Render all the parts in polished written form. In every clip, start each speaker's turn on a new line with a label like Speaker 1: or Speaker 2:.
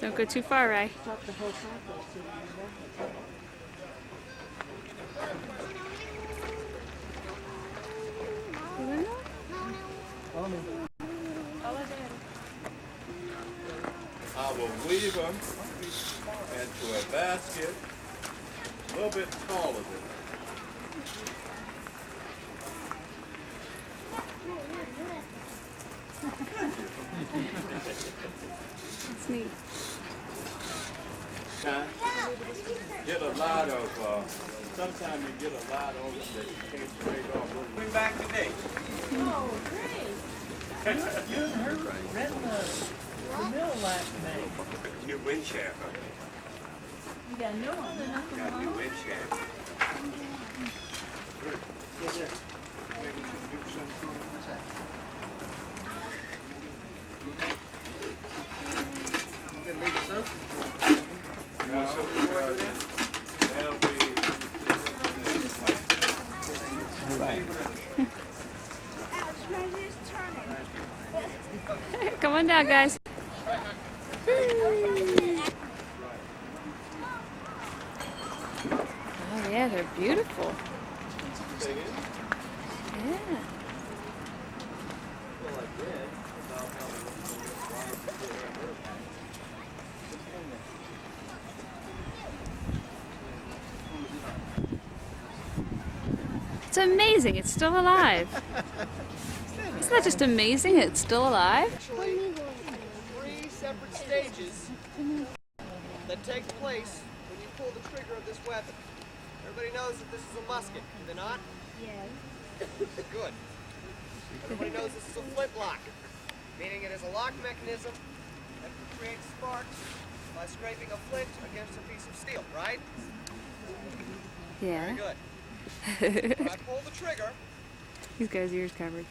Speaker 1: Don't go too far, Ray.
Speaker 2: I will weave them into a basket a little bit taller than that.
Speaker 1: That's neat.
Speaker 2: Now, get a lot of, sometimes you get a lot of them that you can't scrape off. Bring back today.
Speaker 3: Oh, great. You and her renting the mill last night.
Speaker 2: New wind shaft.
Speaker 3: You got no one.
Speaker 2: Got a new wind shaft.
Speaker 1: Come on down, guys. Oh, yeah, they're beautiful. Yeah. It's amazing, it's still alive. Isn't that just amazing? It's still alive?
Speaker 4: Actually, three separate stages that take place when you pull the trigger of this weapon. Everybody knows that this is a musket, do they not?
Speaker 5: Yes.
Speaker 4: Good. Everybody knows this is a flintlock, meaning it is a lock mechanism that can create sparks by scraping a flint against a piece of steel, right?
Speaker 1: Yeah.
Speaker 4: Very good. When I pull the trigger,
Speaker 1: He's got his ears covered.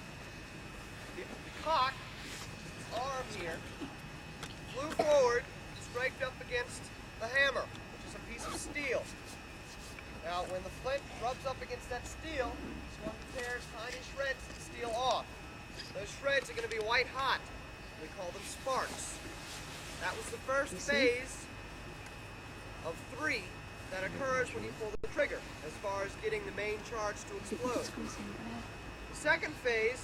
Speaker 4: the cock, this arm here, flew forward, scraped up against the hammer, which is a piece of steel. Now, when the flint rubs up against that steel, it's going to tear tiny shreds of the steel off. Those shreds are going to be white hot. We call them sparks. That was the first phase of 3 that occurs when you pull the trigger, as far as getting the main charge to explode. The second phase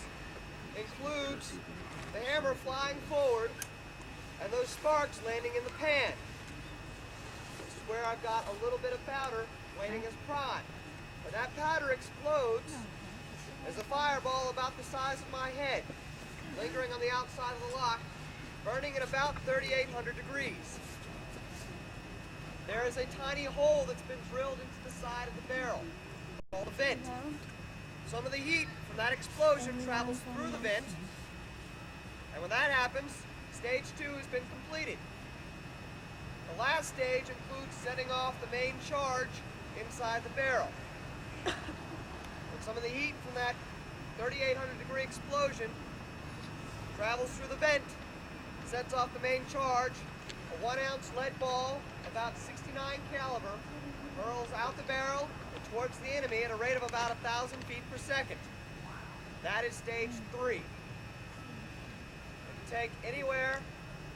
Speaker 4: includes the hammer flying forward and those sparks landing in the pan. This is where I've got a little bit of powder waiting as prime. When that powder explodes, there's a fireball about the size of my head, lingering on the outside of the lock, burning at about 3,800 degrees. There is a tiny hole that's been drilled into the side of the barrel, called a vent. Some of the heat from that explosion travels through the vent, and when that happens, stage 2 has been completed. The last stage includes setting off the main charge inside the barrel. When some of the heat from that 3,800 degree explosion travels through the vent, sets off the main charge, a 1-ounce lead ball, about 69 caliber, hurls out the barrel and towards the enemy at a rate of about 1,000 feet per second. That is stage 3. It can take anywhere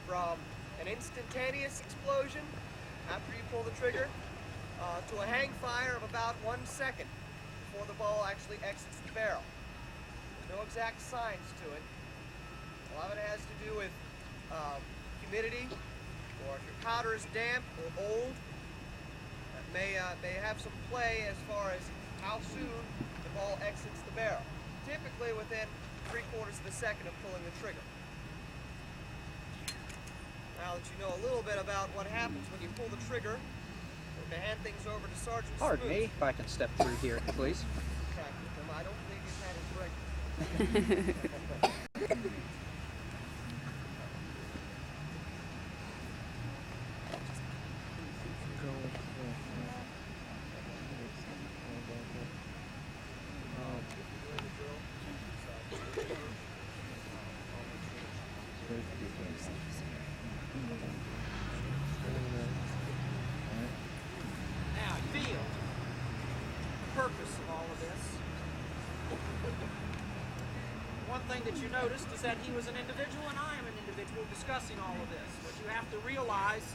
Speaker 4: from an instantaneous explosion after you pull the trigger to a hang fire of about 1 second before the ball actually exits the barrel. There's no exact science to it. A lot of it has to do with humidity, or if your powder is damp or old. That may have some play as far as how soon the ball exits the barrel. Typically within 3/4 of a second of pulling the trigger. Now that you know a little bit about what happens when you pull the trigger, we're going to hand things over to Sergeant
Speaker 6: Pardon
Speaker 4: Smoot.
Speaker 6: me, if I can step through here, please.
Speaker 4: I don't believe he's had his breakfast. Now, feel the purpose of all of this.
Speaker 5: thing that you noticed is that he was an individual and I am an individual discussing all of this. What you have to realize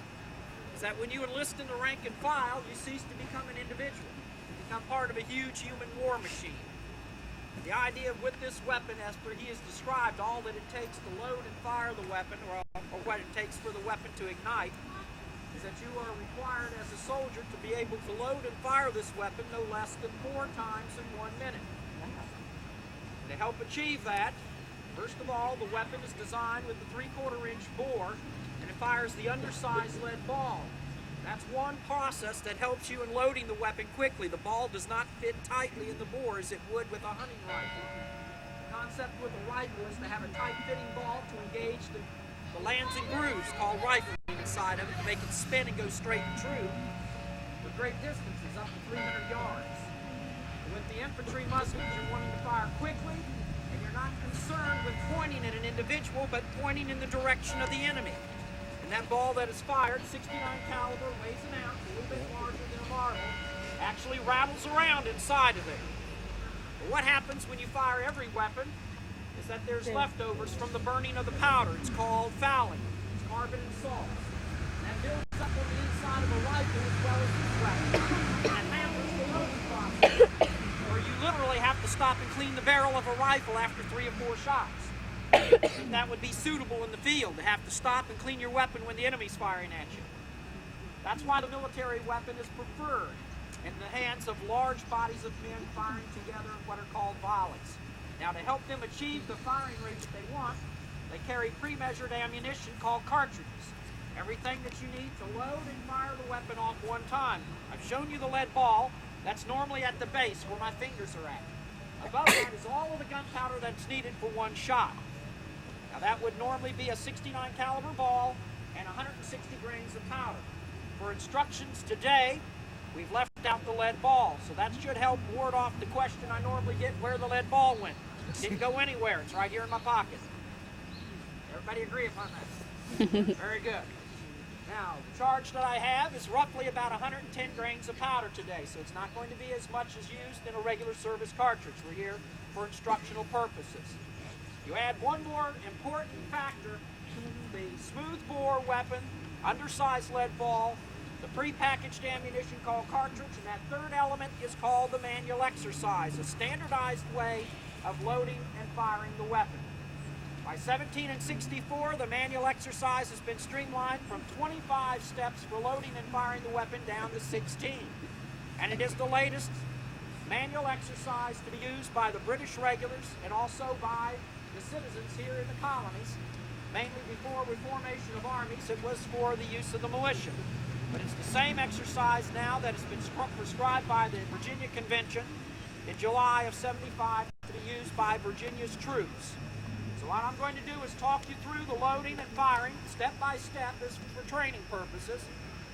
Speaker 5: is that when you enlist in the rank and file, you cease to become an individual. You become part of a huge human war machine. The idea with this weapon, as per he has described, all that it takes to load and fire the weapon, or what it takes for the weapon to ignite, is that you are required as a soldier to be able to load and fire this weapon no less than 4 times in 1 minute. To help achieve that, first of all, the weapon is designed with the 3/4-inch bore, and it fires the undersized lead ball. That's one process that helps you in loading the weapon quickly. The ball does not fit tightly in the bore as it would with a hunting rifle. The concept with a rifle is to have a tight-fitting ball to engage the lands and grooves called rifling inside of it to make it spin and go straight and true for great distances, up to 300 yards. With the infantry muskets, you're wanting to fire quickly, and you're not concerned with pointing at an individual, but pointing in the direction of the enemy. And that ball that is fired, 69 caliber, weighs an ounce, a little bit larger than a marble, actually rattles around inside of it. But what happens when you fire every weapon is that there's leftovers from the burning of the powder. It's called fouling. It's carbon and salt. And that builds up on the inside of a rifle as well as this weapon. And it hampers the loading process, where you literally have to stop and clean the barrel of a rifle after 3 or 4 shots. And that would be suitable in the field, to have to stop and clean your weapon when the enemy's firing at you. That's why the military weapon is preferred in the hands of large bodies of men firing together what are called volleys. Now, to help them achieve the firing rate that they want, they carry pre-measured ammunition called cartridges. Everything that you need to load and fire the weapon off one time. I've shown you the lead ball. That's normally at the base where my fingers are at. Above that is all of the gunpowder that's needed for one shot. Now that would normally be a 69 caliber ball and 160 grains of powder. For instructions today, we've left out the lead ball, so that should help ward off the question I normally get, where the lead ball went. It didn't go anywhere. It's right here in my pocket. Everybody agree upon that? Very good. Now, the charge that I have is roughly about 110 grains of powder today, so it's not going to be as much as used in a regular service cartridge. We're here for instructional purposes. You add one more important factor: the smooth bore weapon, undersized lead ball, the pre-packaged ammunition called cartridge, and that third element is called the manual exercise, a standardized way of loading and firing the weapon. By 17 and 64, the manual exercise has been streamlined from 25 steps for loading and firing the weapon down to 16. And it is the latest manual exercise to be used by the British regulars and also by the citizens here in the colonies. Mainly before reformation of armies, it was for the use of the militia. But it's the same exercise now that has been prescribed by the Virginia Convention in July of '75 to be used by Virginia's troops. So what I'm going to do is talk you through the loading and firing step by step as for training purposes.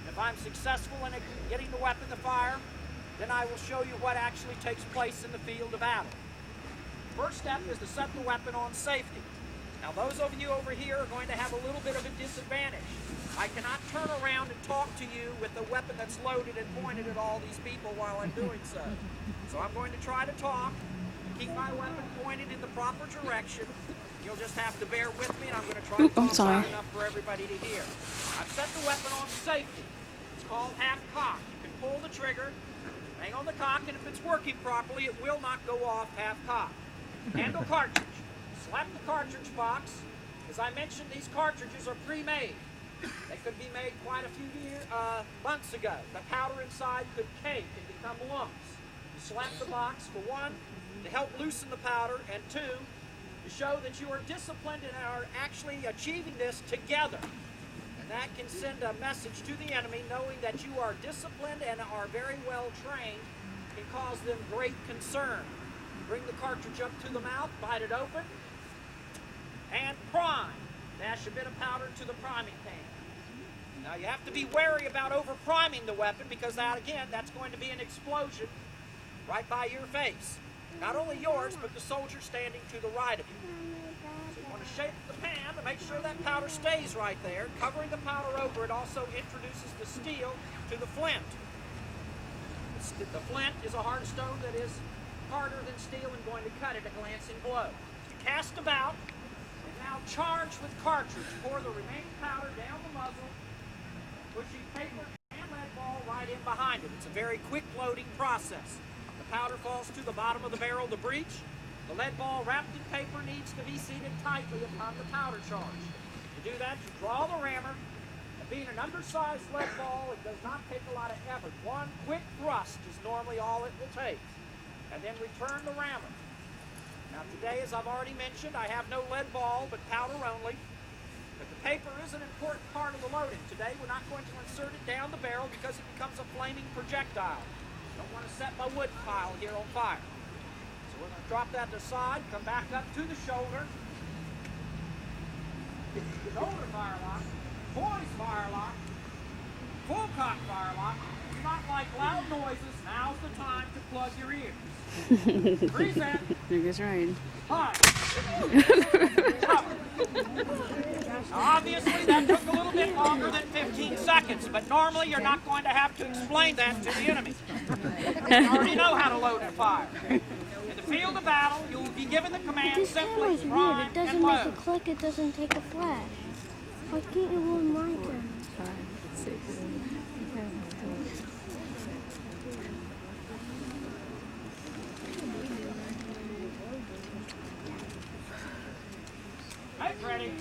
Speaker 5: And if I'm successful in getting the weapon to fire, then I will show you what actually takes place in the field of battle. First step is to set the weapon on safety. Now those of you over here are going to have a little bit of a disadvantage. I cannot turn around and talk to you with a weapon that's loaded and pointed at all these people while I'm doing so. So I'm going to try to talk, keep my weapon pointed in the proper direction. You'll just have to bear with me, and I'm going to try to talk loud enough for everybody to hear. I've set the weapon on safety. It's called half cock. You can pull the trigger, hang on the cock, and if it's working properly, it will not go off half cock. Handle cartridge. Slap the cartridge box. As I mentioned, these cartridges are pre-made. They could be made quite a few months ago. The powder inside could cake and become lumps. You slap the box, for one, to help loosen the powder, and two, to show that you are disciplined and are actually achieving this together. And that can send a message to the enemy, knowing that you are disciplined and are very well trained, can cause them great concern. Bring the cartridge up to the mouth, bite it open, and prime. Dash a bit of powder into the priming pan. Now you have to be wary about over-priming the weapon, because that, again, that's going to be an explosion right by your face. Not only yours, but the soldier standing to the right of you. So you want to shape the pan to make sure that powder stays right there. Covering the powder over, it also introduces the steel to the flint. The flint is a hard stone that is harder than steel and going to cut at a glancing blow. You cast cast about, and now charge with cartridge. Pour the remaining powder down the muzzle, pushing paper and lead ball right in behind it. It's a very quick loading process. The powder falls to the bottom of the barrel to breech. The lead ball wrapped in paper needs to be seated tightly upon the powder charge. To do that, you draw the rammer. And being an undersized lead ball, it does not take a lot of effort. One quick thrust is normally all it will take. And then return the rammer. Now today, as I've already mentioned, I have no lead ball, but powder only. But the paper is an important part of the loading. Today, we're not going to insert it down the barrel because it becomes a flaming projectile. Don't want to set my wood pile here on fire. So we're going to drop that aside, come back up to the shoulder. Shoulder fire lock, boys fire lock, full cock fire lock. Do not like loud noises. Now's the time to plug your ears. Reset.
Speaker 1: There goes Ryan.
Speaker 5: Hi. Now, obviously, that took a little bit longer than 15 seconds, but normally you're not going to have to explain that to the enemy. You already know how to load and fire. In the field of battle, you will be given the command
Speaker 7: This
Speaker 5: simply
Speaker 7: camera's weird.
Speaker 5: prime
Speaker 7: It doesn't
Speaker 5: and
Speaker 7: make a
Speaker 5: load.
Speaker 7: click. It doesn't take a flash. Why can't you load my camera?
Speaker 1: 5, 6.
Speaker 5: Hey, ready.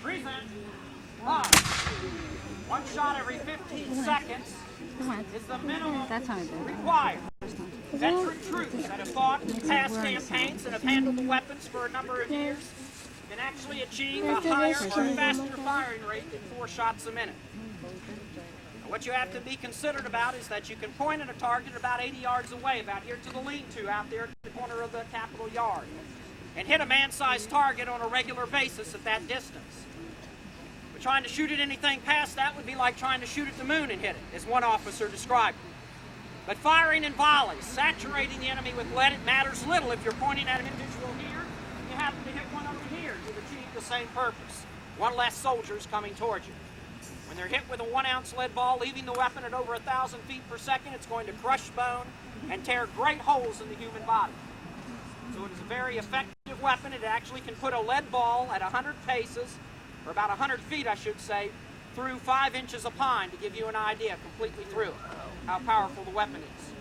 Speaker 5: Reset. Hi. One shot every 15 seconds is the minimum
Speaker 1: That's how I do it.
Speaker 5: required. Veteran troops that have fought in past campaigns and have handled the weapons for a number of years can actually achieve a higher or faster firing rate than 4 shots a minute. Now, what you have to be considered about is that you can point at a target about 80 yards away, about here to the lean-to out there at the corner of the Capitol yard, and hit a man-sized target on a regular basis at that distance. But trying to shoot at anything past that would be like trying to shoot at the moon and hit it, as one officer described it. But firing in volleys, saturating the enemy with lead, it matters little if you're pointing at an individual here, and you happen to hit one over here. You've achieved the same purpose. One less soldier is coming towards you. When they're hit with a 1-ounce lead ball, leaving the weapon at over 1,000 feet per second, it's going to crush bone and tear great holes in the human body. So it is a very effective weapon. It actually can put a lead ball at 100 paces, or about 100 feet, I should say, through 5 inches of pine, to give you an idea, completely through it, how powerful the weapon is.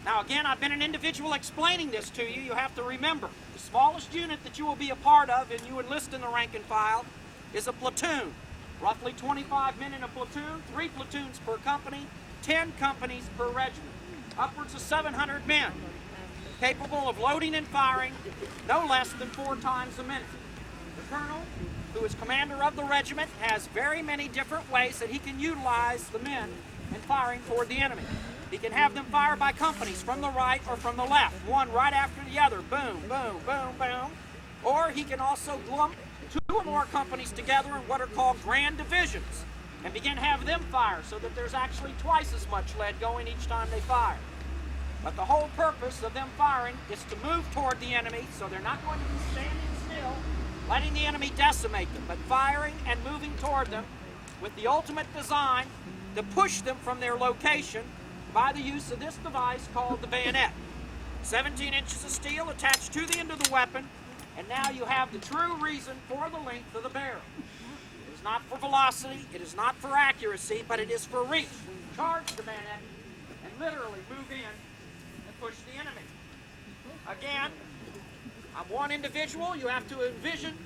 Speaker 5: Now again, I've been an individual explaining this to you. You have to remember, the smallest unit that you will be a part of and you enlist in the rank and file is a platoon. Roughly 25 men in a platoon, 3 platoons per company, 10 companies per regiment. Upwards of 700 men, capable of loading and firing no less than 4 times a minute. The colonel, who is commander of the regiment, has very many different ways that he can utilize the men in firing toward the enemy. He can have them fire by companies from the right or from the left, one right after the other, boom, boom, boom, boom. Or he can also lump 2 or more companies together in what are called grand divisions and begin to have them fire so that there's actually twice as much lead going each time they fire. But the whole purpose of them firing is to move toward the enemy, so they're not going to be standing still, letting the enemy decimate them, but firing and moving toward them with the ultimate design to push them from their location by the use of this device called the bayonet. 17 inches of steel attached to the end of the weapon, and now you have the true reason for the length of the barrel. It is not for velocity, it is not for accuracy, but it is for reach. Charge the bayonet and literally move in and push the enemy. Again, I'm one individual. You have to envision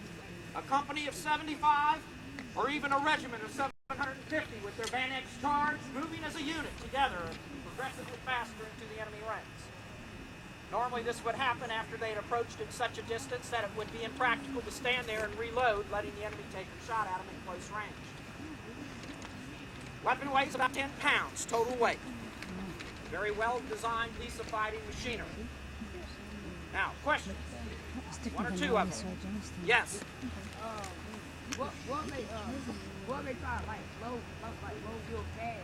Speaker 5: a company of 75 or even a regiment of 750 with their bayonets charged, moving as a unit together, progressively faster into the enemy ranks. Normally this would happen after they had approached in such a distance that it would be impractical to stand there and reload, letting the enemy take a shot at them in close range. Weapon weighs about 10 pounds, total weight. Very well designed piece of fighting machinery. Now, questions? 1 or 2 of them. Yes.
Speaker 8: What they try like low fuel gas?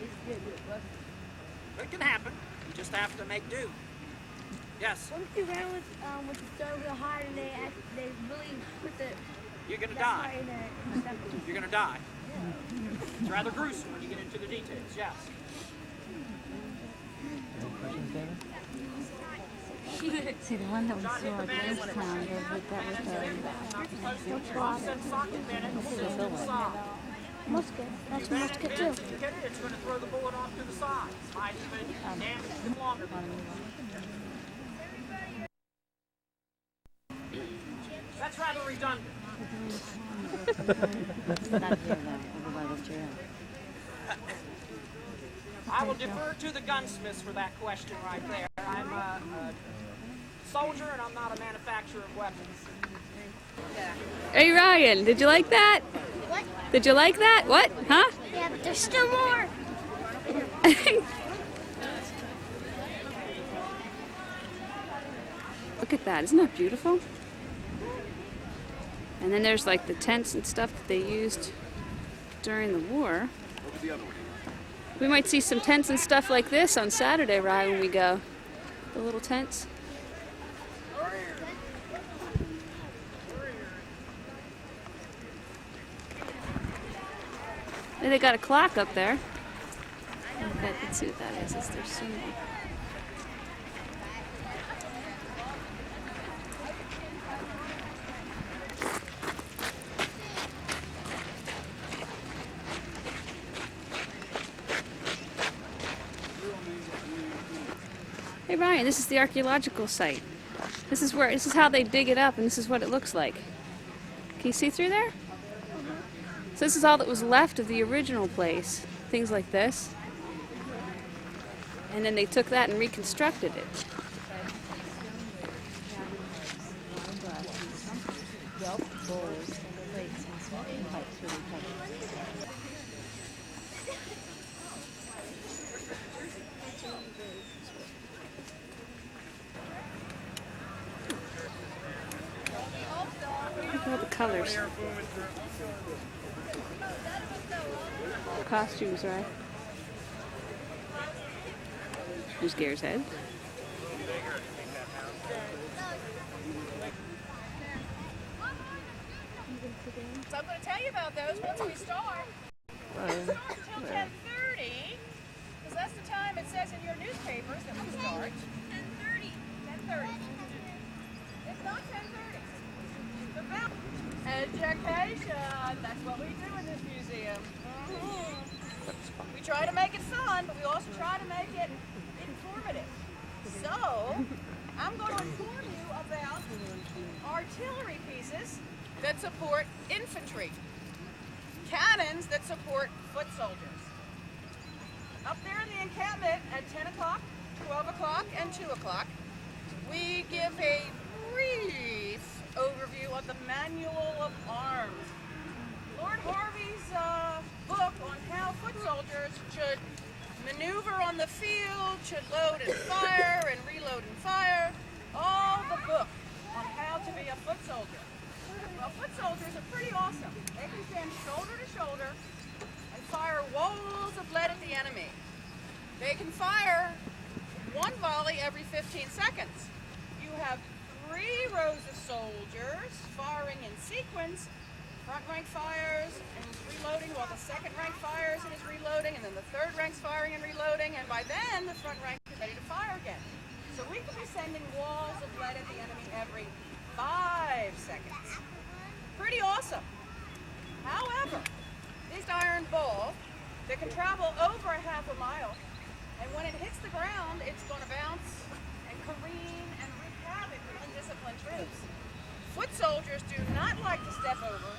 Speaker 8: It's good with busted.
Speaker 5: It can happen. You just have to make do. Yes.
Speaker 7: What if you ran with the stove real hard and they really put the
Speaker 5: You're gonna
Speaker 7: that
Speaker 5: die.
Speaker 7: part in the stuff?
Speaker 5: You're gonna die. It's rather gruesome when you get into the details. Yes.
Speaker 3: Any questions, David?
Speaker 1: See, the one that we saw at Jamestown, that was
Speaker 5: Said socket Bennett, we'll send it to the side.
Speaker 7: Musket. That's a musket too.
Speaker 5: You get it, it's going to throw the bullet off to the side. Might even damage them longer. That's rather redundant. I will defer to the gunsmiths for that question right there. I'm a soldier and I'm not a manufacturer of weapons.
Speaker 1: Hey Ryan, did you like that?
Speaker 7: What?
Speaker 1: Did you like that? What? Huh?
Speaker 7: Yeah, but there's still more.
Speaker 1: Look at that, isn't that beautiful? And then there's like the tents and stuff that they used during the war. We might see some tents and stuff like this on Saturday, Ryan, when we go. The little tents. And they got a clock up there. Okay, let's see what that is. It's their symbol. Hey Ryan, this is the archaeological site. This is how they dig it up, and this is what it looks like. Can you see through there? So this is all that was left of the original place. Things like this. And then they took that and reconstructed it. Look at all the colors. Costumes, right? Who's Gare's head?
Speaker 9: So I'm going to tell you about those once we start. We start until 10:30, because that's the time it says in your newspapers that we start. 10:30. 10:30. It's not 10:30. The bell. Education. That's what we do in this museum. We try to make it fun, but we also try to make it informative. So, I'm going to inform you about artillery pieces that support infantry, cannons that support foot soldiers. Up there in the encampment at 10 o'clock, 12 o'clock, and 2 o'clock, we give a brief overview of the Manual of Arms. Lord Harvey's book on how foot soldiers should maneuver on the field, should load and fire and reload and fire. All the book on how to be a foot soldier. Well, foot soldiers are pretty awesome. They can stand shoulder to shoulder and fire walls of lead at the enemy. They can fire one volley every 15 seconds. You have 3 rows of soldiers firing in sequence. Front rank fires and is reloading while the second rank fires and is reloading, and then the third rank's firing and reloading, and by then the front rank is ready to fire again. So we could be sending walls of lead at the enemy every 5 seconds. Pretty awesome. However, this iron ball that can travel over a half a mile, and when it hits the ground, it's going to bounce and careen and wreak havoc with undisciplined troops. Foot soldiers do not like to step over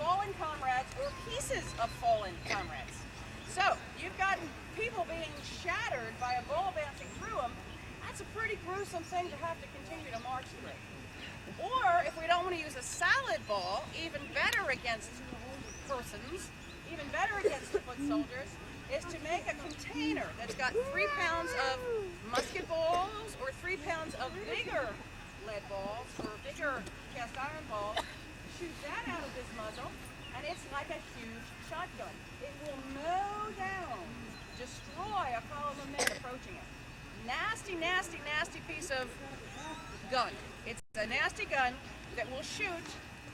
Speaker 9: fallen comrades or pieces of fallen comrades. So, you've got people being shattered by a ball bouncing through them. That's a pretty gruesome thing to have to continue to march through. Or, if we don't want to use a solid ball, even better against persons, even better against foot soldiers, is to make a container that's got 3 pounds of musket balls or 3 pounds of bigger lead balls or bigger cast iron balls. Shoot that out of this muzzle, and it's like a huge shotgun. It will mow down, destroy a column of men approaching it. Nasty, nasty, nasty piece of gun. It's a nasty gun that will shoot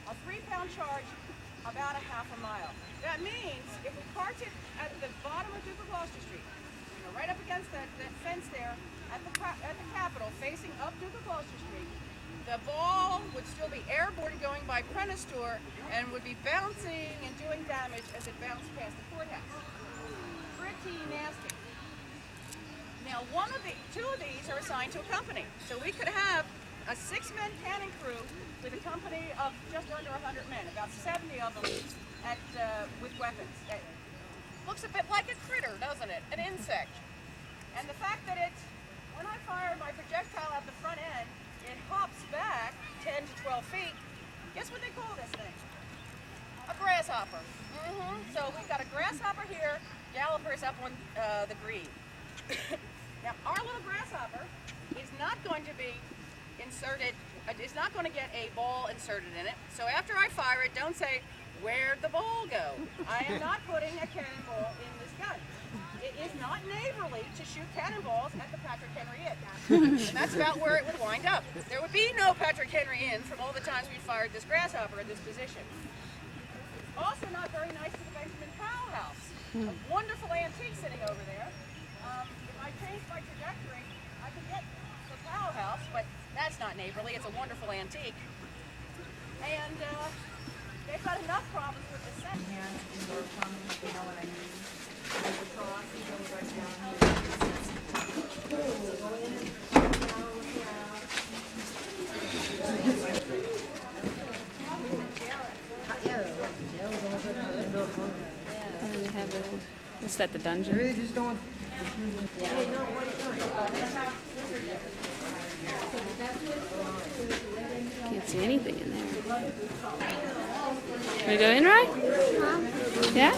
Speaker 9: a 3-pound charge about a half a mile. That means if we parked it at the bottom of Duke of Gloucester Street, right up against that fence there, at the Capitol, facing up Duke of Gloucester Street, the ball would still be airborne going by Prentice Store and would be bouncing and doing damage as it bounced past the courthouse. Pretty nasty. Now, two of these are assigned to a company, so we could have a 6-man cannon crew with a company of just under 100 men, about 70 of them with weapons. It looks a bit like a critter, doesn't it? An insect. And the fact that when I fire my projectile at the front end, it hops back 10 to 12 feet. Guess what they call this thing? A grasshopper. So we've got a grasshopper here, gallopers up on the green. Now, our little grasshopper is not going to be inserted, it's not going to get a ball inserted in it. So after I fire it, don't say, where'd the ball go? I am not putting a cannonball in this gun. It is not neighborly to shoot cannonballs at the Patrick Henry Inn. And that's about where it would wind up. There would be no Patrick Henry Inn from all the times we fired this grasshopper in this position. Also not very nice to the Benjamin Powell house. A wonderful antique sitting over there. If I change my trajectory, I can get the Powell house, but that's not neighborly. It's a wonderful antique. And they've got enough problems with the set.
Speaker 1: Is that the dungeon?
Speaker 8: Really just going.
Speaker 1: Can't see anything in there. Want to go in, right? Yeah?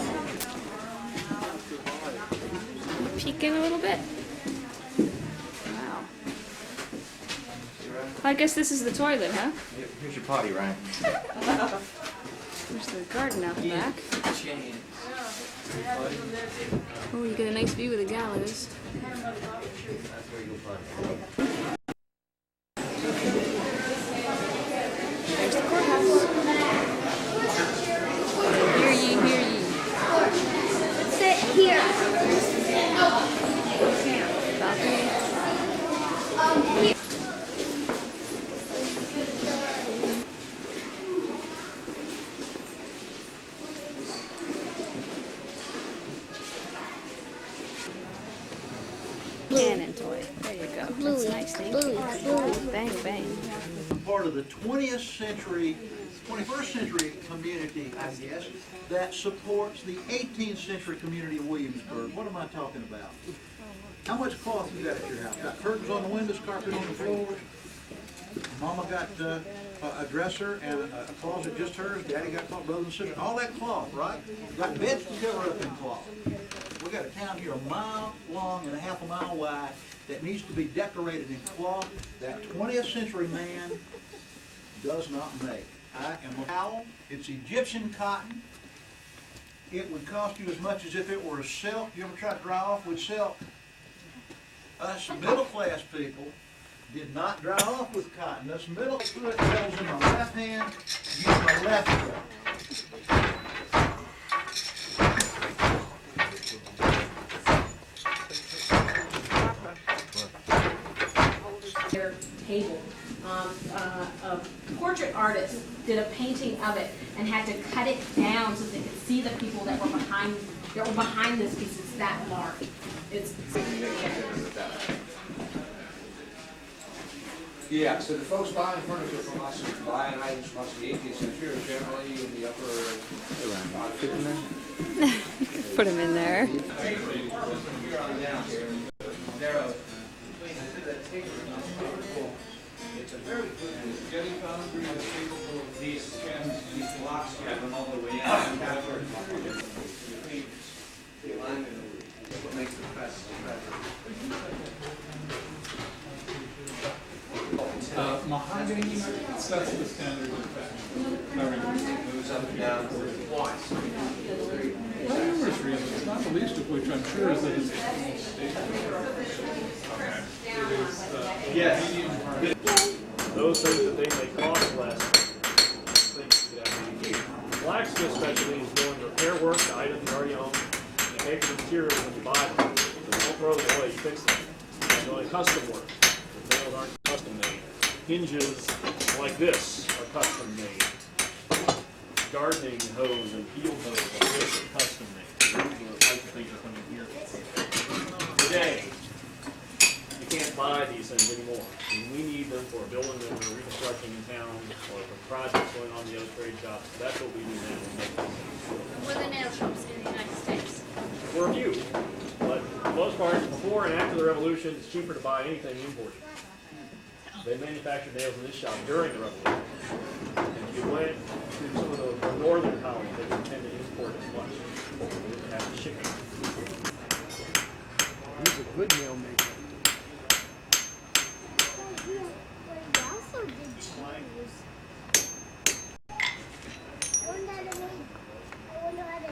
Speaker 1: Peek in a little bit. Wow. I guess this is the toilet, huh?
Speaker 10: Here's your potty, Ryan.
Speaker 1: There's the garden out the back. Oh, you get a nice view of the gallows. There's the courthouse. Hear ye, hear ye.
Speaker 7: Sit here.
Speaker 1: Balcony. Cannon toy. There you go. That's nice. Thank you. Bang, bang.
Speaker 10: Part of the 20th century, 21st century community, I guess, that supports the 18th century community of Williamsburg. What am I talking about? How much cloth you got at your house? Got curtains on the windows, carpet on the floors? Mama got a dresser and a closet just hers. Daddy got cloth, brothers and sisters. All that cloth, right? Got beds to cover up in cloth. We got a town here a mile long and a half a mile wide that needs to be decorated in cloth that 20th century man does not make. I am a towel. It's Egyptian cotton. It would cost you as much as if it were silk. You ever try to dry off with silk? Us middle class people did not dry off with cotton. Us middle foot goes in my left hand, use my left foot.
Speaker 11: Their table. A portrait artist did a painting of it and had to cut it down so they could see the people that were behind this piece. It's that large. It's
Speaker 12: yeah, so the folks buying furniture from us, buying items from us in the 18th century are generally in the upper
Speaker 1: Put them in there.
Speaker 12: It's a very good getting foundry is capable of these blocks here all the way in. What makes the best
Speaker 13: mahogany sets the standard of fashion.
Speaker 12: moves up and down. Why?
Speaker 13: Well, numerous reasons, not the least of which I'm sure is that it's
Speaker 14: yes.
Speaker 13: medium hard.
Speaker 14: Those things that they may cost less. Things that blacksmith specialty is doing repair work, the items you already own, and making the materials when you buy them. Don't throw them away, you fix them. And the only custom nails aren't custom made. Hinges like this are custom made. Gardening hose and field hose like this are custom made. These are the types of things that come in here. Today, you can't buy these things anymore. And we need them for building them or reconstructing in town or for projects going on in the other trade shops. That's what we do now. We make these things.
Speaker 11: We're the nail shops in the United States.
Speaker 14: For a few. But for the most part, before and after the revolution, it's cheaper to buy anything imported. They manufactured nails in this shop during the revolution. And if you went to some of the more northern colonies, they didn't tend to import as much. They didn't have the shipping.
Speaker 3: He's a good nail maker.
Speaker 7: They also did shoes. I wonder how to make. I wonder how to.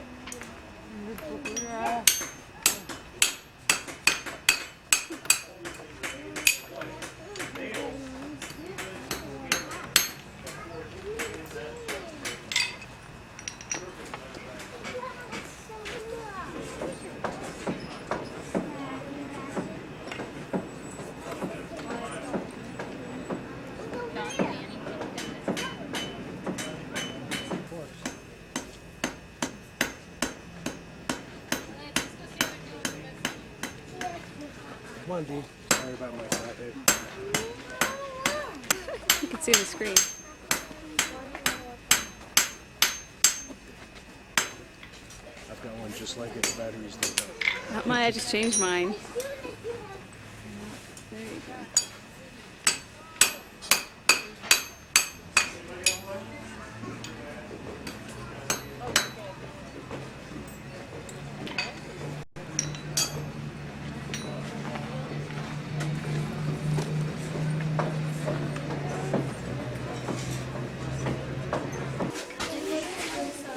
Speaker 3: Come on, Dean. Sorry about my flat head.
Speaker 1: You can see the screen.
Speaker 3: I've got one just like it. The battery's still up.
Speaker 1: Not mine, I just changed mine. There you go.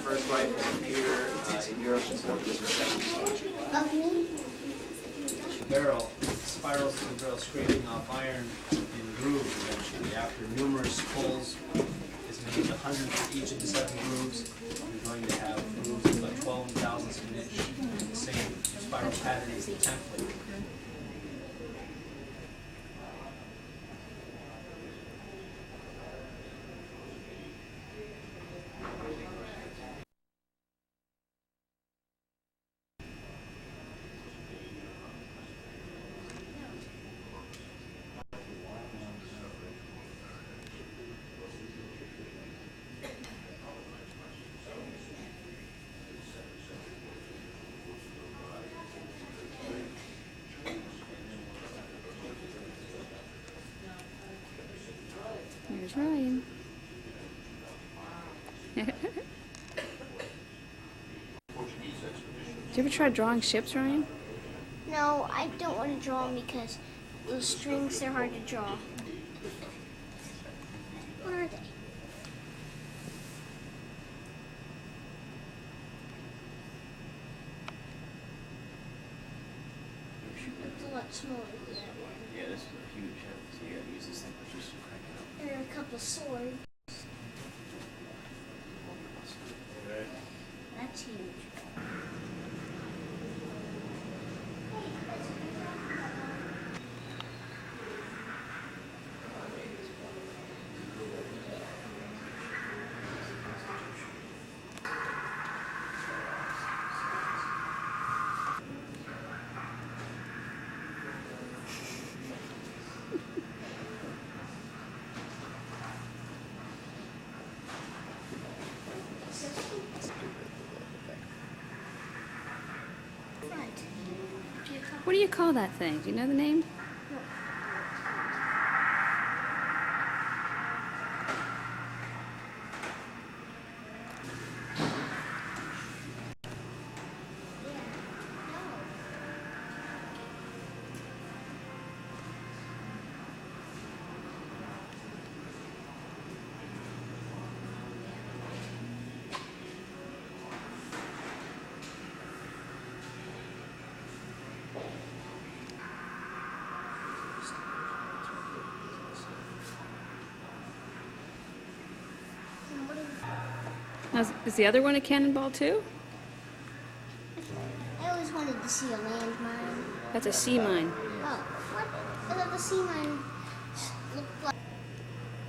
Speaker 6: First right from here, Europe is what is the
Speaker 7: Of me?
Speaker 6: barrel spirals through the barrel, scraping off iron in grooves eventually. After numerous pulls, as many as 100 for each of the 7 grooves, you're going to have grooves of about 12 thousandths of an inch in the same spiral pattern as the template.
Speaker 1: Here's Ryan. Did you ever try drawing ships, Ryan?
Speaker 7: No, I don't want to draw them because those strings are hard to draw. What are they? It's a lot smaller than that one.
Speaker 6: Yeah, this is a huge head, so you gotta use this thing for just cranking up.
Speaker 7: There are a couple swords.
Speaker 14: Okay.
Speaker 7: That's huge.
Speaker 1: What do you call that thing? Do you know the name? Now, is the other one a cannonball too?
Speaker 7: I always wanted to see a landmine.
Speaker 1: That's a sea mine.
Speaker 7: Oh, what? I thought the sea mine looked like.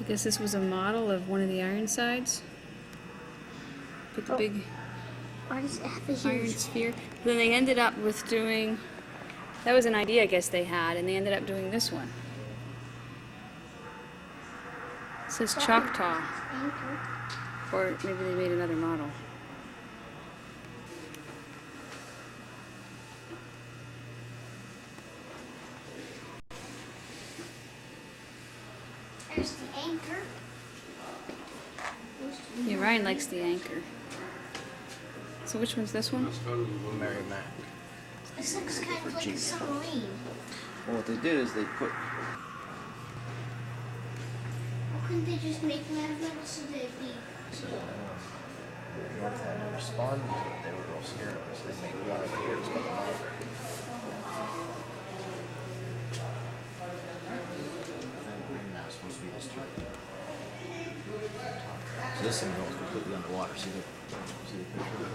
Speaker 1: I guess this was a model of one of the Ironsides. Put the big
Speaker 7: Why does it have a
Speaker 1: iron
Speaker 7: huge?
Speaker 1: sphere. Then they ended up with doing, that was an idea I guess they had, and they ended up doing this one. It says Choctaw.
Speaker 7: Anchor.
Speaker 1: Or maybe they made another model.
Speaker 7: There's the anchor.
Speaker 1: Yeah, Ryan likes the anchor. So which one's this one?
Speaker 6: Mary Mac.
Speaker 7: This looks kind of like a submarine.
Speaker 6: Well, what they did is they put
Speaker 7: Why couldn't they just make them out of metal so they'd be?
Speaker 6: North had to respond to it. They were real scared of us. They made a lot of ears with them over. And that's supposed to be this turret. So this thing goes completely underwater. See the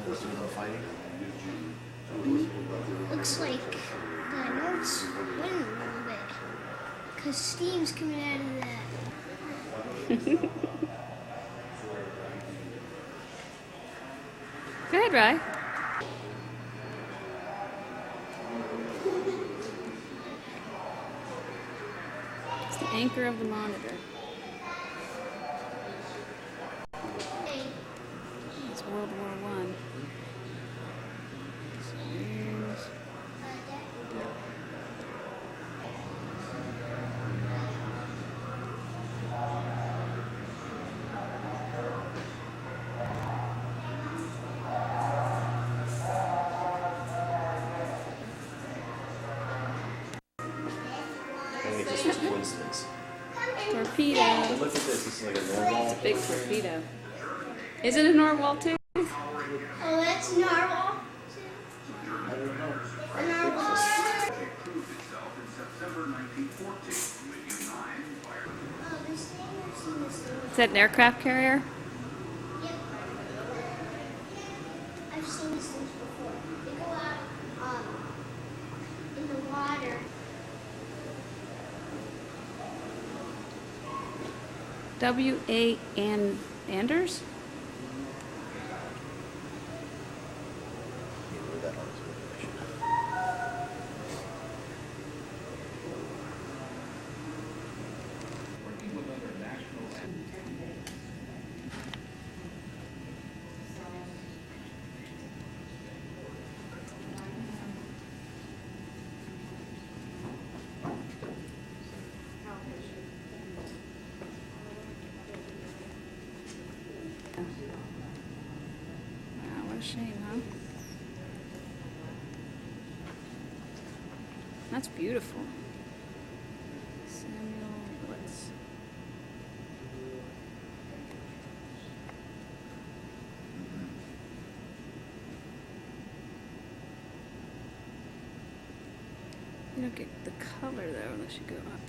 Speaker 6: picture of them fighting?
Speaker 7: Looks like I know it's winning a little bit because steam's coming out of that.
Speaker 1: Go ahead, Rye. It's the anchor of the Monitor. It's World War I. Submarines.
Speaker 6: I think this was a coincidence.
Speaker 1: Torpedo.
Speaker 6: Look at this. This is like a normal.
Speaker 1: It's a big torpedo. Is it a narwhal too?
Speaker 7: Oh, that's narwhal.
Speaker 6: I don't know.
Speaker 7: A narwhal. Oh, this thing, I've seen this thing.
Speaker 1: Is that an aircraft carrier?
Speaker 7: Yep. I've seen these things before. They go out in the water.
Speaker 1: W.A. Anders? Wow, what a shame, huh? That's beautiful. Samuel Blitz. You don't get the color though unless you go up.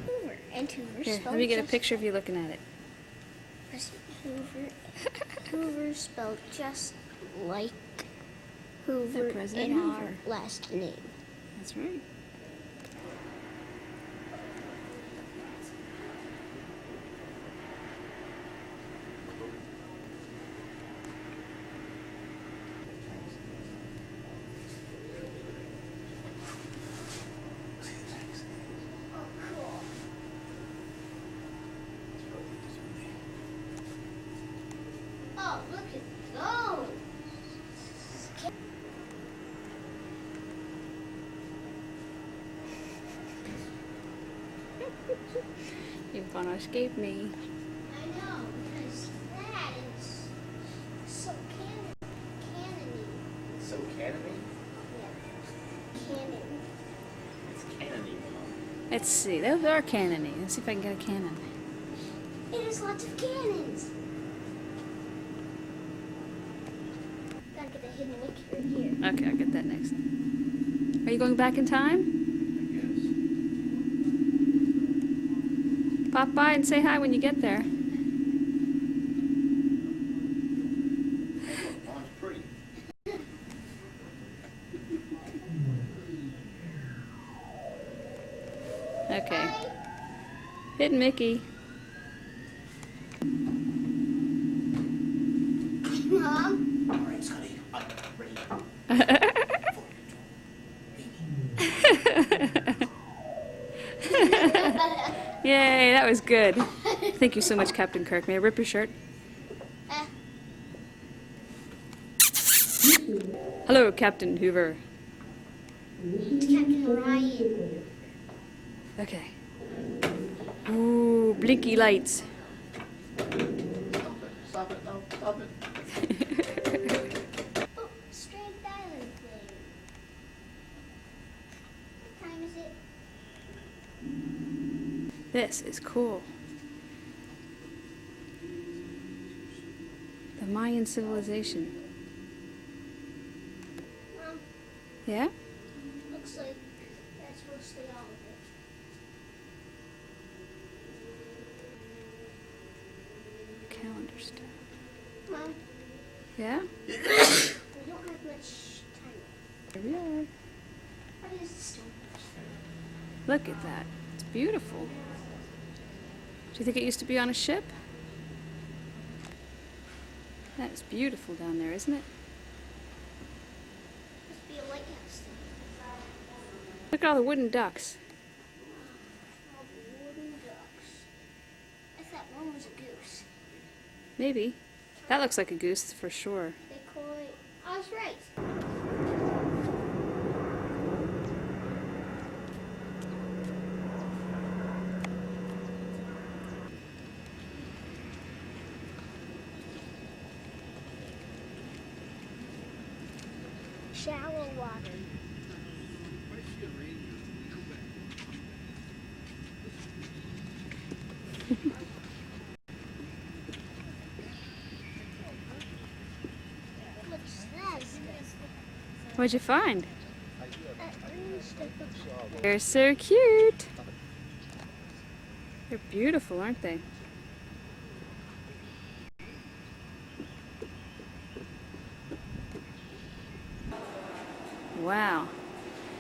Speaker 7: Hoover and Hoover.
Speaker 1: Here, let
Speaker 7: spelled
Speaker 1: me get a
Speaker 7: just-
Speaker 1: picture of you looking at it.
Speaker 7: Hoover. Hoover spelled just like Hoover
Speaker 1: President
Speaker 7: in our
Speaker 1: Hoover.
Speaker 7: last name.
Speaker 1: That's right.
Speaker 7: Oh, look at those.
Speaker 1: You're gonna escape me.
Speaker 7: I know, because that is so cannon-y.
Speaker 6: So canony?
Speaker 7: Yeah. Cannon.
Speaker 6: It's canony.
Speaker 1: Let's see. Those are cannony. Let's see if I can get a cannon.
Speaker 7: It has lots of cannons. Hidden Mickey right here.
Speaker 1: Okay, I'll get that next. Are you going back in time? Pop by and say hi when you get there.
Speaker 10: Mine's pretty.
Speaker 1: Okay. Hidden Mickey.
Speaker 7: Mom?
Speaker 6: All right, Scotty, I'm ready.
Speaker 1: Yay, that was good. Thank you so much, Captain Kirk. May I rip your shirt? Hello, Captain Hoover.
Speaker 7: It's Captain Ryan.
Speaker 1: Okay. Ooh, blinky lights.
Speaker 10: Stop it, no, stop it.
Speaker 7: Oh, Strength Island thing. What time is it?
Speaker 1: This is cool. The Mayan civilization.
Speaker 7: Mom,
Speaker 1: Yeah?
Speaker 7: looks like that's mostly all of it.
Speaker 1: Calendar stuff.
Speaker 7: Mom,
Speaker 1: Yeah?
Speaker 7: we don't have much time.
Speaker 1: Here we are.
Speaker 7: What is this stone?
Speaker 1: Look at that. It's beautiful. Do you think it used to be on a ship? That's beautiful down there, isn't it?
Speaker 7: Must be a lighthouse thing.
Speaker 1: Look at all the wooden ducks.
Speaker 7: All the wooden ducks. I thought one was a goose.
Speaker 1: Maybe. That looks like a goose for sure.
Speaker 7: They call it. I was right. Shallow water. What's that?
Speaker 1: What'd you find?
Speaker 7: Stuff.
Speaker 1: They're so cute. They're beautiful, aren't they? Wow.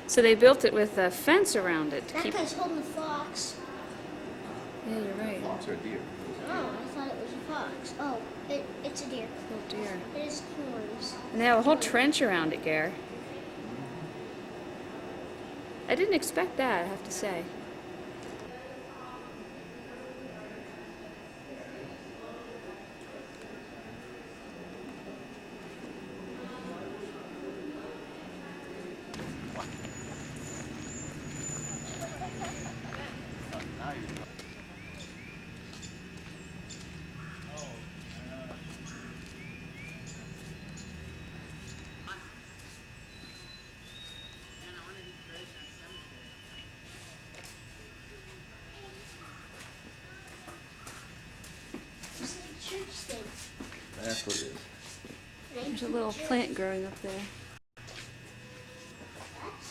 Speaker 1: So they built it with a fence around it to
Speaker 7: That
Speaker 1: keep.
Speaker 7: guy's holding a fox.
Speaker 1: Yeah, you're right.
Speaker 2: Fox or deer?
Speaker 7: Oh, I thought it was a fox. Oh, it's a deer.
Speaker 1: Oh dear.
Speaker 7: It has horns.
Speaker 1: And they have a whole trench around it, Gare. I didn't expect that, I have to say.
Speaker 7: It's like a church thing.
Speaker 2: That's what it is.
Speaker 1: There's a little plant growing up there.
Speaker 7: That's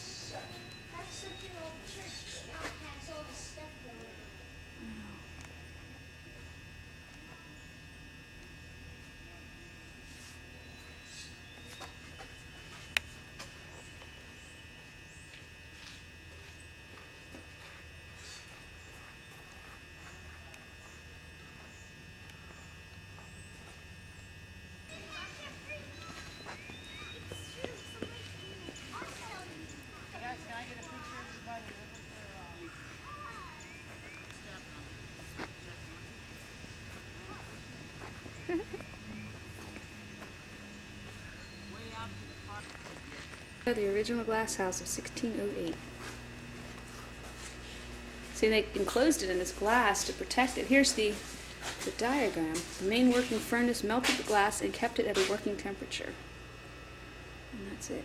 Speaker 7: such an old church. Now it has all this stuff going on.
Speaker 1: The original glass house of 1608. See, they enclosed it in this glass to protect it. Here's the diagram. The main working furnace melted the glass and kept it at a working temperature. And that's it.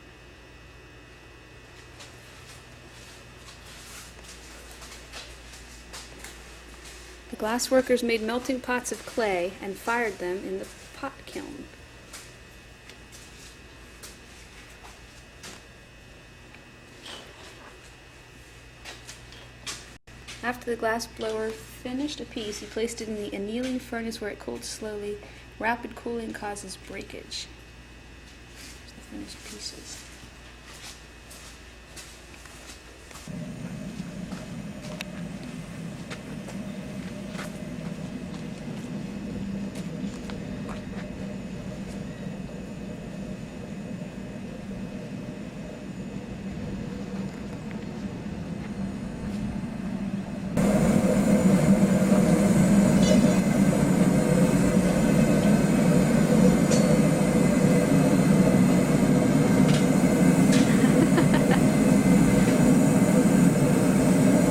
Speaker 1: The glass workers made melting pots of clay and fired them in the pot kiln. After the glass blower finished a piece, he placed it in the annealing furnace where it cooled slowly. Rapid cooling causes breakage. Here's the finished pieces.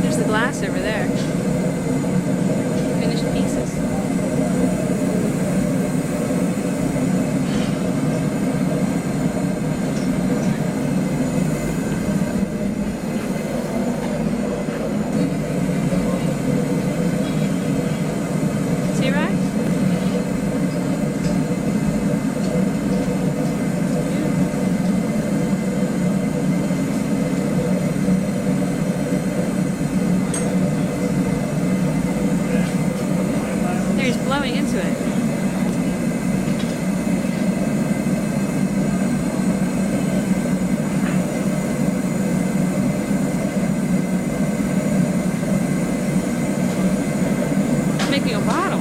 Speaker 1: There's the glass over there. Finished pieces. See, right? There, he's blowing into it. It's making a bottle.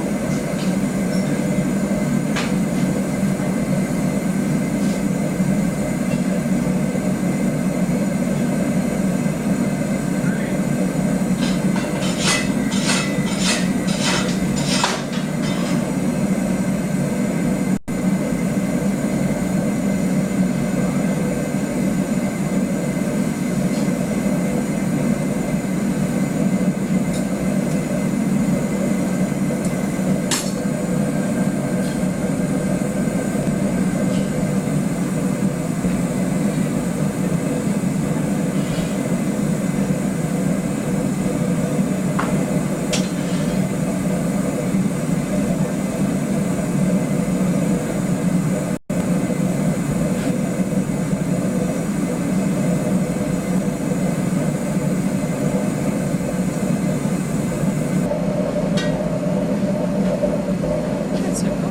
Speaker 1: That's so cool.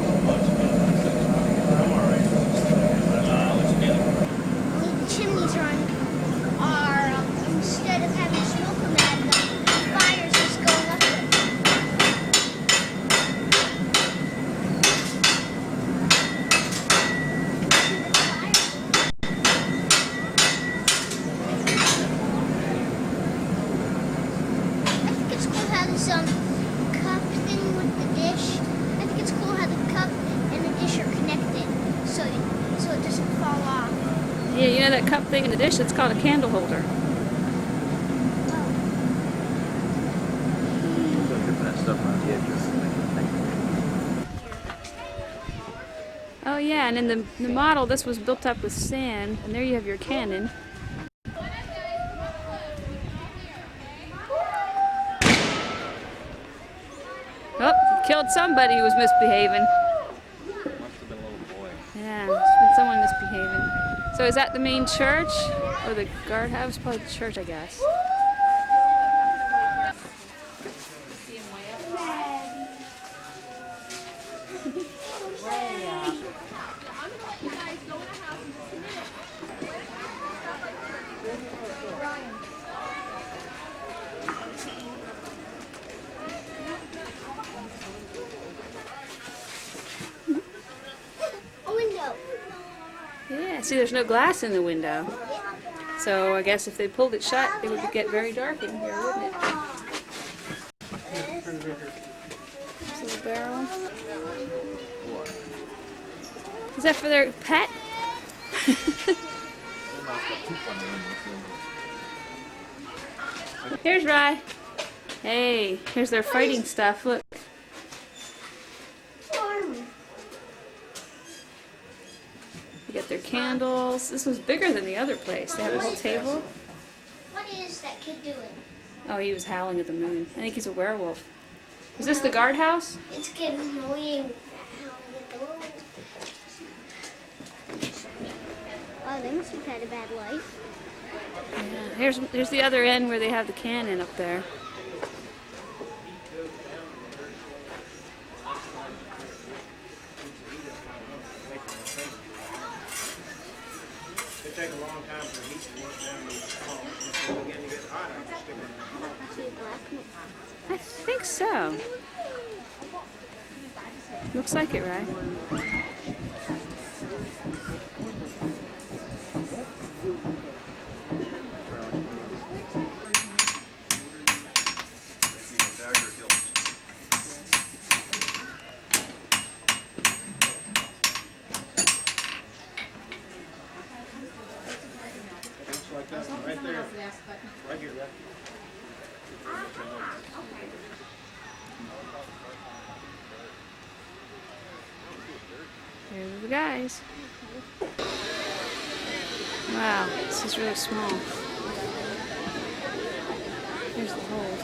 Speaker 7: Only the chimneys are instead of having smoke coming out of them, the fires just going up them. I think it's cool how this cup thing with the dish. I think it's cool how the cup and the dish are connected, so it doesn't fall off.
Speaker 1: Yeah, you know that cup thing in the dish? It's called a candle holder. Oh yeah, and in the model, this was built up with sand, and there you have your cannon. Oh, killed somebody who was misbehaving. Yeah, it's been someone misbehaving. So is that the main church? Or the guardhouse? Probably the church, I guess.
Speaker 7: A window.
Speaker 1: Yeah, see there's no glass in the window. So I guess if they pulled it shut, it would get very dark in here, wouldn't it? This little barrel. Is that for their pet? Here's Rye. Hey, here's their fighting stuff. Look. They got their candles. This was bigger than the other place. They have a whole table.
Speaker 7: What is that kid doing?
Speaker 1: Oh, he was howling at the moon. I think he's a werewolf. Is this the guardhouse?
Speaker 7: It's getting annoying. Oh, they must have had a bad life.
Speaker 1: Yeah. Here's the other end where they have the cannon up there. I think so. Looks like it, right?
Speaker 6: Like that, right there. Right here, right?
Speaker 1: Here's the guys. Wow, this is really small. Here's the hold.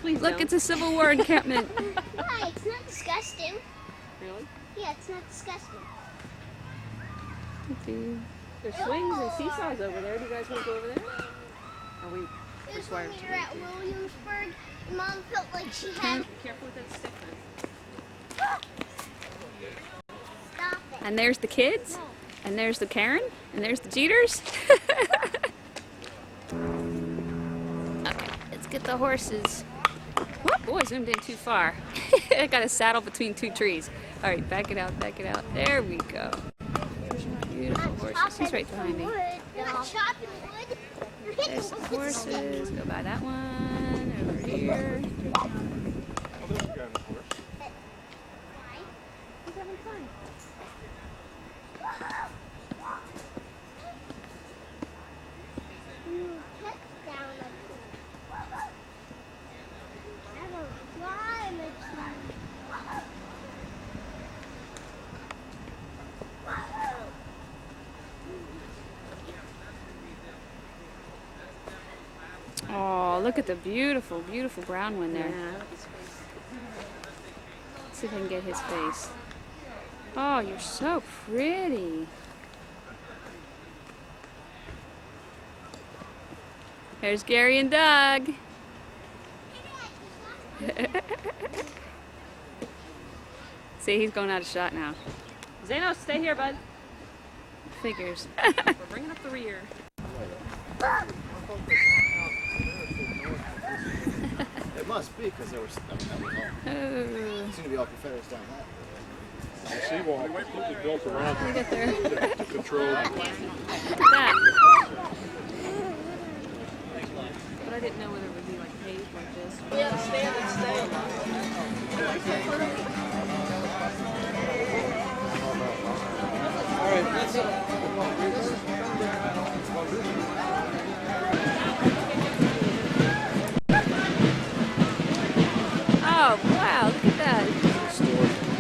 Speaker 9: Please
Speaker 1: Look,
Speaker 9: don't.
Speaker 1: it's a Civil War encampment.
Speaker 7: Why? It's not disgusting.
Speaker 9: Really?
Speaker 7: Yeah, it's not disgusting.
Speaker 9: There's swings and seesaws over there. Do you guys want to go over there? Are we
Speaker 7: It was
Speaker 9: required
Speaker 7: when we
Speaker 9: to?
Speaker 7: were at Williamsburg. Mom felt like she had.
Speaker 9: Be careful with that stick,
Speaker 7: Stop it.
Speaker 1: And there's the kids. And there's the Karen. And there's the Jeters. Okay, let's get the horses. Whoop, boy, zoomed in too far. I got a saddle between two trees. All right, back it out, back it out. There we go. There's my beautiful horses. He's right behind me.
Speaker 7: You're not chopping wood. You're hitting
Speaker 1: There's the
Speaker 7: wood with a stick.
Speaker 1: horses. Go by that one. Over here.
Speaker 2: Oh, there's a guy on the horse.
Speaker 7: Why? He's having fun. Cut down a tree. I don't climb a tree.
Speaker 1: Oh, look at the beautiful, beautiful brown one there. Let's see if I can get his face. Oh, you're so pretty. There's Gary and Doug. See, he's going out of shot now.
Speaker 9: Zeno, stay here, bud.
Speaker 1: Figures.
Speaker 9: We're bringing up the rear.
Speaker 6: It must be because there was.
Speaker 1: Oh.
Speaker 6: It seemed to be all Confederates down that.
Speaker 2: The seawall was built around
Speaker 1: Look at there.
Speaker 2: to control.
Speaker 1: Look at that.
Speaker 9: But I didn't know whether it would be like paved like this.
Speaker 5: Yeah, stand and stay.
Speaker 6: All right, that's it.
Speaker 1: Oh, wow, look at that.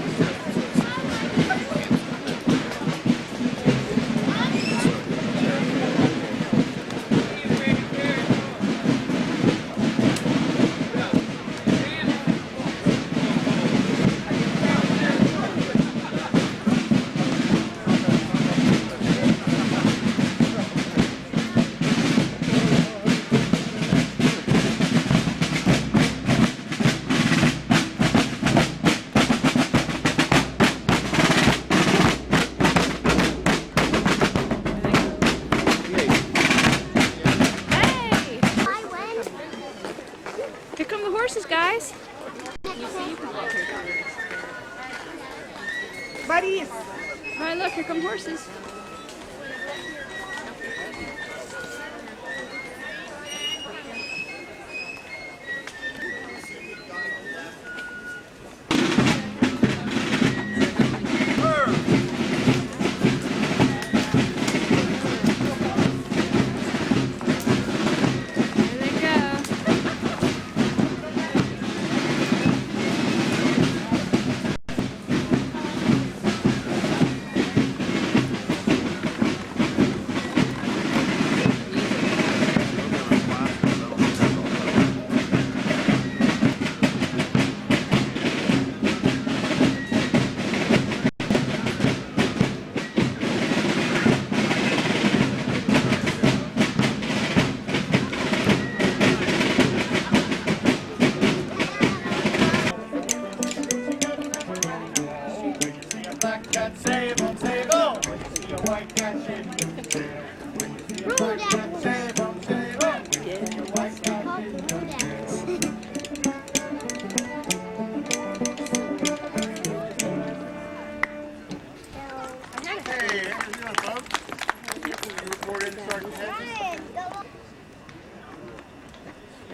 Speaker 1: Here come the horses, guys.
Speaker 9: Buddies!
Speaker 1: All right, look, here come horses. There they go.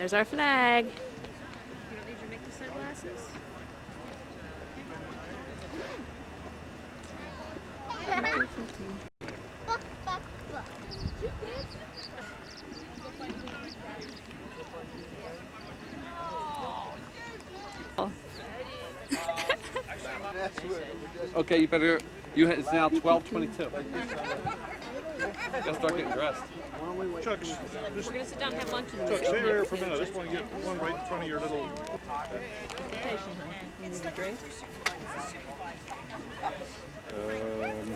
Speaker 1: There's our flag. You don't need your Mickey sunglasses?
Speaker 15: Okay, you better. It's now 12:22. Gotta start getting dressed.
Speaker 14: Chuck,
Speaker 1: We're gonna sit down and have lunch in
Speaker 14: Chuck, stay there for a minute. I just want to get one right in front of your little.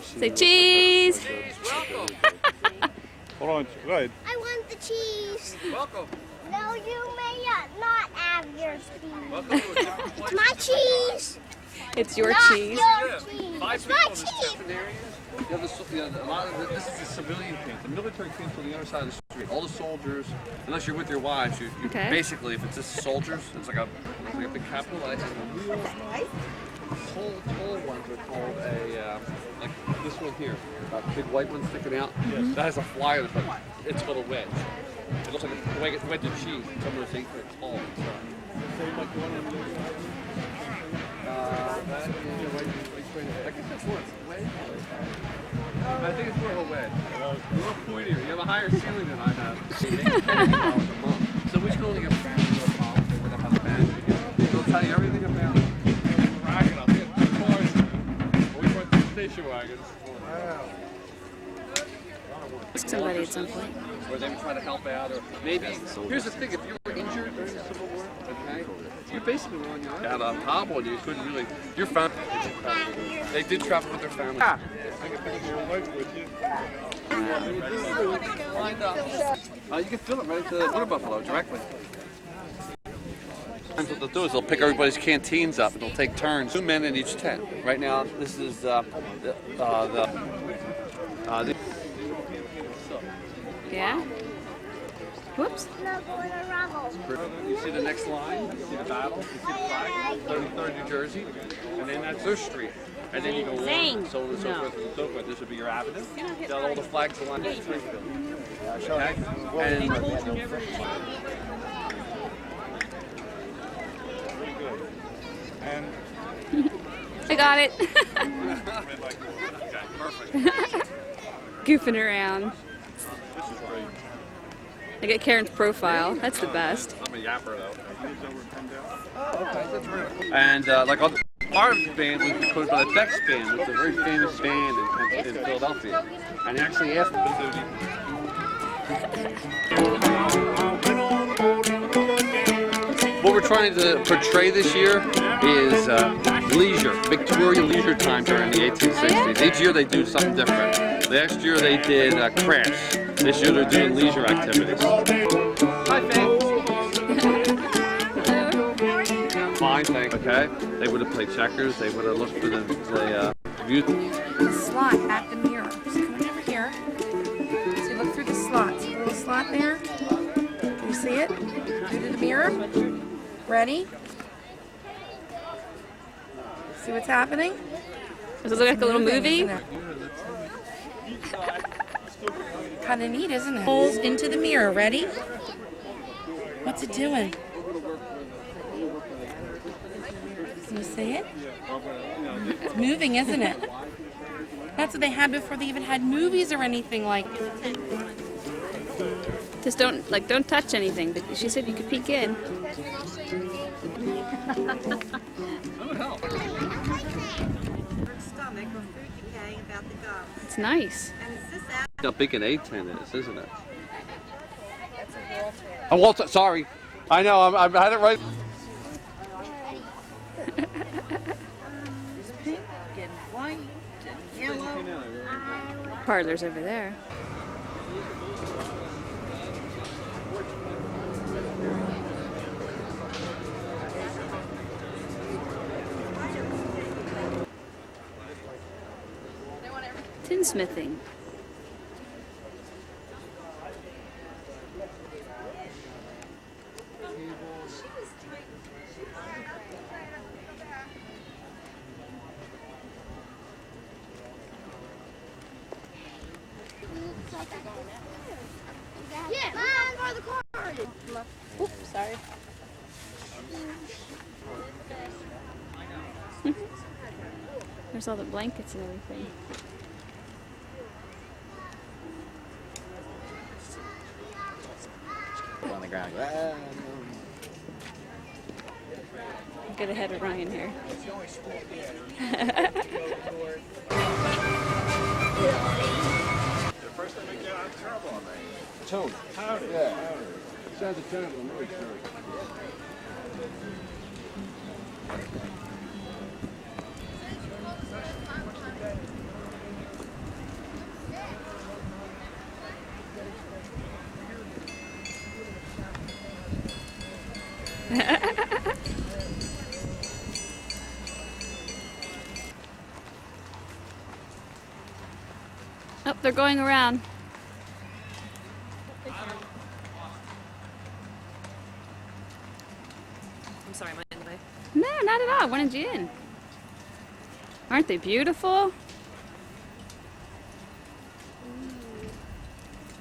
Speaker 1: Say cheese!
Speaker 14: Hold on, go ahead.
Speaker 7: I want the cheese.
Speaker 5: Welcome.
Speaker 7: No, you may not have your cheese. It's my cheese.
Speaker 1: It's your
Speaker 7: Not
Speaker 1: cheese.
Speaker 7: your cheese.
Speaker 15: Five
Speaker 7: It's my
Speaker 15: people in this
Speaker 7: cheese.
Speaker 15: different areas. A lot of this is the civilian camp. The military camp's on the other side of the street. All the soldiers, unless you're with your wives, you
Speaker 1: Okay.
Speaker 15: basically, if it's just soldiers, it's like a big capital. And the real tall ones are called like this one here, big white one sticking out.
Speaker 1: Mm-hmm.
Speaker 15: That has a flyer. It's called a wedge. It looks like a wedge of cheese. It's almost 8 foot tall. Same like the one in I guess that's more a wedge. I think it's more of a wedge. A little pointier. You have a higher ceiling than I have. $80 a month. So we should only get they'll tell you everything about it. Wagon up here. 2 cars. We went to station wagons. Wow.
Speaker 1: Ask somebody at some point.
Speaker 15: Or they would try to help out, or maybe. Here's the thing: if you were injured during the Civil War, okay, you basically were on your own. Got a hobble, and you couldn't really. Your family. They did travel with their family.
Speaker 14: I can bring your wife with you.
Speaker 15: Lined up. You can fill it right into the water buffalo directly. What they'll do is they'll pick everybody's canteens up and they'll take turns. 2 men in each tent. Right now, this is
Speaker 1: Yeah? Whoops.
Speaker 15: You see the next line? You see the battle? You see the flag? 33rd New Jersey. And then that's their street. And then you go along, so on and so forth and so forth. This would be your avenue. Got all the flags along Springfield. Okay? And
Speaker 1: I got it.
Speaker 15: okay, perfect.
Speaker 1: Goofing around. I get Karen's profile. That's the best.
Speaker 15: I'm a yapper though. And like our band was put by the Dex Band, which is a very famous band in Philadelphia. And actually asked what we're trying to portray this year is leisure, Victorian leisure time during the 1860s. Each year they do something different. Last year they did crafts. This year they're doing leisure activities. Hi, Faye. Fine, thanks. Okay. They would have played checkers. They would have looked for the view.
Speaker 8: The slot at the mirror. Just come over here. So you look through the slot. See the little slot there? Can you see it? Go to the mirror. Ready? See what's happening?
Speaker 1: Does it look like a little movie?
Speaker 8: Kind of neat, isn't it? Holes into the mirror. Ready? What's it doing? Can you see it? It's moving, isn't it? That's what they had before they even had movies or anything like.
Speaker 1: Just don't touch anything. But she said you could peek in. It's nice.
Speaker 15: How big an A10 is, isn't it? Oh, Walter, sorry. I know, I had it right.
Speaker 8: Pink and white and yellow.
Speaker 1: Parlor's over there. Tinsmithing.
Speaker 7: Yeah, Mom, for the cars.
Speaker 1: Oops, sorry. There's all the blankets and everything.
Speaker 16: On the ground.
Speaker 1: Get ahead of Ryan here.
Speaker 12: The first time we get out of trouble on that.
Speaker 16: Tony.
Speaker 12: Howdy.
Speaker 16: Yeah.
Speaker 12: Howdy.
Speaker 16: Sounds a terrible noise, sir.
Speaker 1: Oh, they're going around.
Speaker 9: I'm sorry, am I in the way?
Speaker 1: No, not at all. I wanted you in. Aren't they beautiful?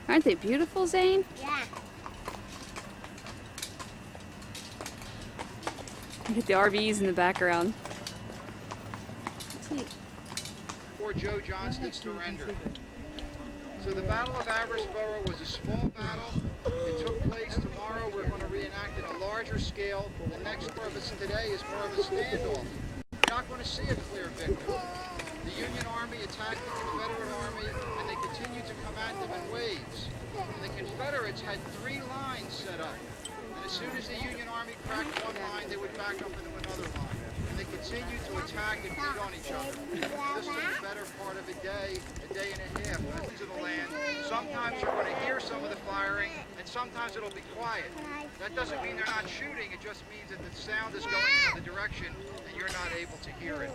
Speaker 1: Aren't they beautiful, Zane?
Speaker 7: Yeah.
Speaker 1: Look at the RVs in the background. That's neat.
Speaker 17: Before Joe Johnston's surrender. So the Battle of Averysboro was a small battle. It took place tomorrow. We're going to reenact it on a larger scale. The next purpose today is more of a standoff. You're not going to see a clear victory. The Union Army attacked the Confederate Army, and they continued to come at them in waves. And the Confederates had 3 lines set up. And as soon as the Union Army cracked one line, they would back up into another line. And they continued to attack and beat on each other. This was the better part of a day and a half into the land. Sometimes you're going to hear some of the firing, and sometimes it'll be quiet. That doesn't mean they're not shooting, it just means that the sound is going in the direction and you're not able to hear it.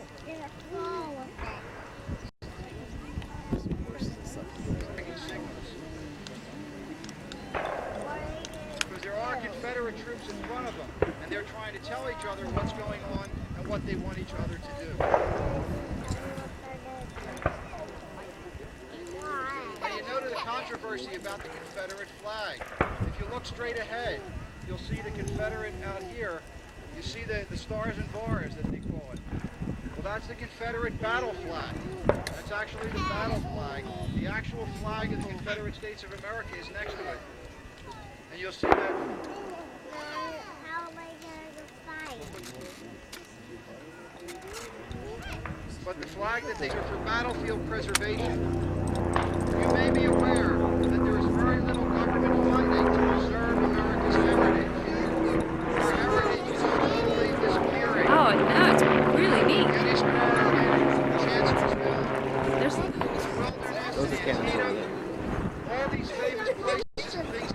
Speaker 17: Because there are Confederate troops in front of them, and they're trying to tell each other what's going on and what they want each other to do. Now you know the controversy about the Confederate flag. If you look straight ahead, you'll see the Confederate out here. You see the stars and bars that they call it. Well, that's the Confederate battle flag. That's actually the battle flag. The actual flag of the Confederate States of America is next to it. And you'll see that.
Speaker 7: How am I going to fight?
Speaker 17: But the flag that they are for battlefield preservation. You may be aware that there is very little government funding to preserve America's heritage. Our heritage is slowly disappearing.
Speaker 1: Oh, no, it's really neat.
Speaker 17: Gettysburg and Chancellorsville,
Speaker 1: There's
Speaker 17: Wilderness, Antietam, all these famous places and things.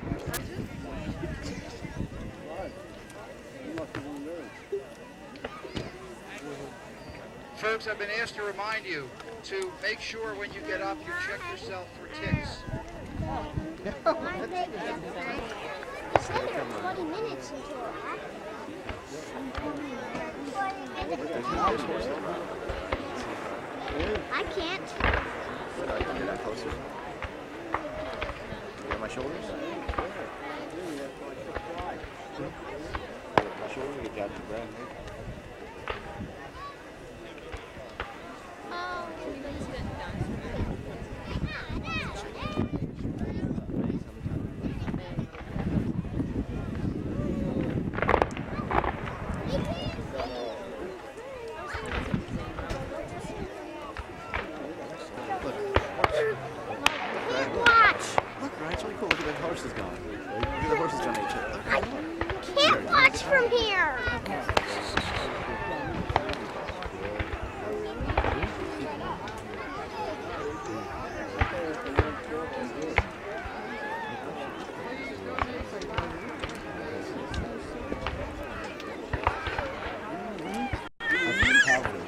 Speaker 17: Folks, I've been asked to remind you to make sure when you get up you check yourself for ticks.
Speaker 7: They said there were 20 minutes until I can't.
Speaker 16: Can I get that closer? You got my shoulders? My shoulders, you got your breath.
Speaker 7: You can't